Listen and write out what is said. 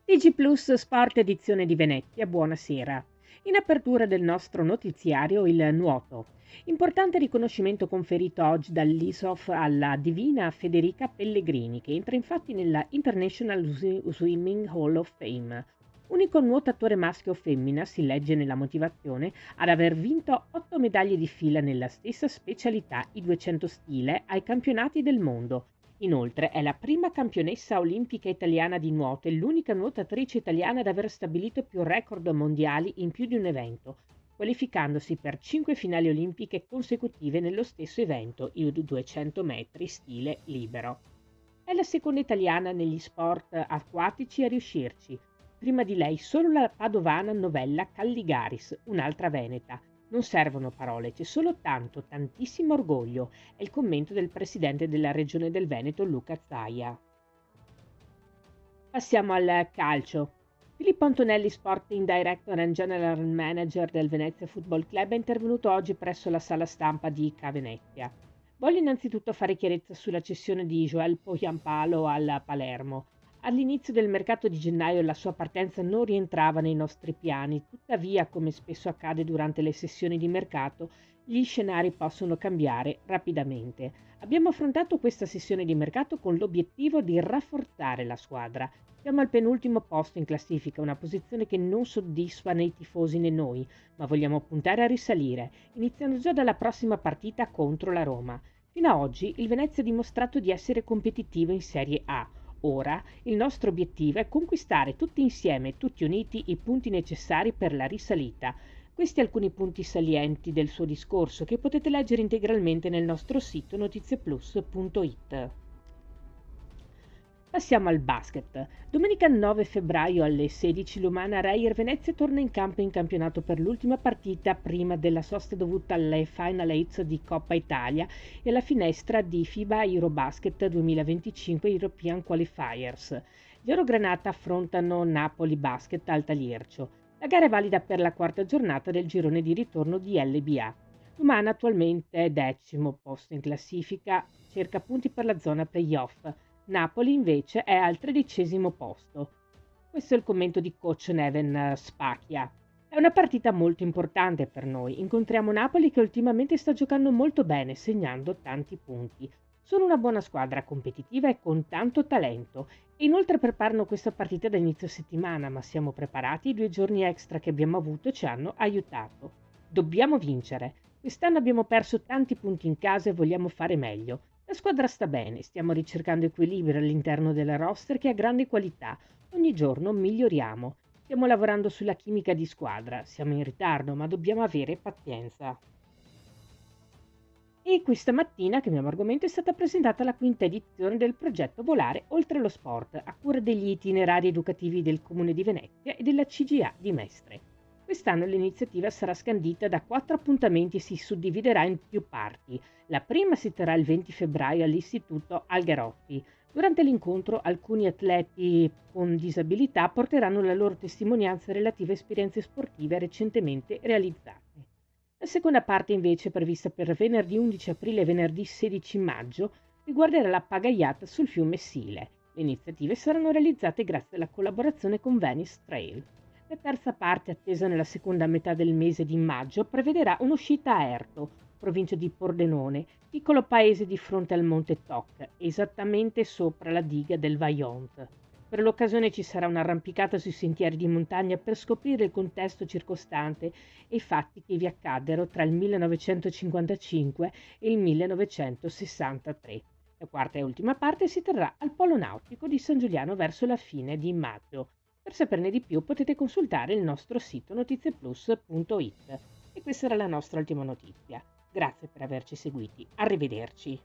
TG Plus Sport edizione di Venezia, buonasera. In apertura del nostro notiziario il nuoto. Importante riconoscimento conferito oggi dall'ISOF alla divina Federica Pellegrini, che entra infatti nella International Swimming Hall of Fame. Unico nuotatore maschio o femmina, si legge nella motivazione, ad aver vinto 8 medaglie di fila nella stessa specialità, i 200 stile, ai campionati del mondo. Inoltre è la prima campionessa olimpica italiana di nuoto e l'unica nuotatrice italiana ad aver stabilito più record mondiali in più di un evento, qualificandosi per 5 finali olimpiche consecutive nello stesso evento, i 200 metri stile libero. È la seconda italiana negli sport acquatici a riuscirci. Prima di lei solo la padovana Novella Calligaris, un'altra veneta. Non servono parole, c'è solo tanto, tantissimo orgoglio, è il commento del presidente della regione del Veneto Luca Zaia. Passiamo al calcio. Filippo Antonelli, Sporting Director and General Manager del Venezia Football Club, è intervenuto oggi presso la sala stampa di Ca' Venezia. Voglio innanzitutto fare chiarezza sulla cessione di Joel Pohjanpalo al Palermo. All'inizio del mercato di gennaio la sua partenza non rientrava nei nostri piani, tuttavia, come spesso accade durante le sessioni di mercato, gli scenari possono cambiare rapidamente. Abbiamo affrontato questa sessione di mercato con l'obiettivo di rafforzare la squadra. Siamo al penultimo posto in classifica, una posizione che non soddisfa né i tifosi né noi, ma vogliamo puntare a risalire, iniziando già dalla prossima partita contro la Roma. Fino ad oggi il Venezia ha dimostrato di essere competitivo in Serie A. Ora il nostro obiettivo è conquistare tutti insieme, tutti uniti, i punti necessari per la risalita. Questi alcuni punti salienti del suo discorso che potete leggere integralmente nel nostro sito notizieplus.it. Passiamo al basket. Domenica 9 febbraio alle 16 l'Umana Reyer Venezia torna in campo in campionato per l'ultima partita prima della sosta dovuta alle Final 8 di Coppa Italia e alla finestra di FIBA Eurobasket 2025 European Qualifiers. Gli Orogranata affrontano Napoli Basket Alta Liercio. La gara è valida per la quarta giornata del girone di ritorno di LBA. L'Umana attualmente è 10° posto in classifica, cerca punti per la zona playoff. Napoli invece è al 13° posto. Questo è il commento di coach Neven Spacchia. È una partita molto importante per noi. Incontriamo Napoli che ultimamente sta giocando molto bene, segnando tanti punti. Sono una buona squadra competitiva e con tanto talento. E inoltre preparano questa partita da inizio settimana, ma siamo preparati. I 2 giorni extra che abbiamo avuto ci hanno aiutato. Dobbiamo vincere. Quest'anno abbiamo perso tanti punti in casa e vogliamo fare meglio. La squadra sta bene, stiamo ricercando equilibrio all'interno della roster che ha grande qualità. Ogni giorno miglioriamo. Stiamo lavorando sulla chimica di squadra. Siamo in ritardo, ma dobbiamo avere pazienza. E questa mattina, che abbiamo argomento, è stata presentata la quinta edizione del progetto Volare Oltre lo Sport, a cura degli itinerari educativi del Comune di Venezia e della CGA di Mestre. Quest'anno l'iniziativa sarà scandita da 4 appuntamenti e si suddividerà in più parti. La prima si terrà il 20 febbraio all'Istituto Algaroffi. Durante l'incontro alcuni atleti con disabilità porteranno la loro testimonianza relative a esperienze sportive recentemente realizzate. La seconda parte invece, prevista per venerdì 11 aprile e venerdì 16 maggio, riguarderà la pagaiata sul fiume Sile. Le iniziative saranno realizzate grazie alla collaborazione con Venice Trail. La terza parte, attesa nella seconda metà del mese di maggio, prevederà un'uscita a Erto, provincia di Pordenone, piccolo paese di fronte al Monte Toc, esattamente sopra la diga del Vaillant. Per l'occasione ci sarà un'arrampicata sui sentieri di montagna per scoprire il contesto circostante e i fatti che vi accaddero tra il 1955 e il 1963. La quarta e ultima parte si terrà al Polo Nautico di San Giuliano verso la fine di maggio. Per saperne di più potete consultare il nostro sito notizieplus.it. E questa era la nostra ultima notizia. Grazie per averci seguiti. Arrivederci.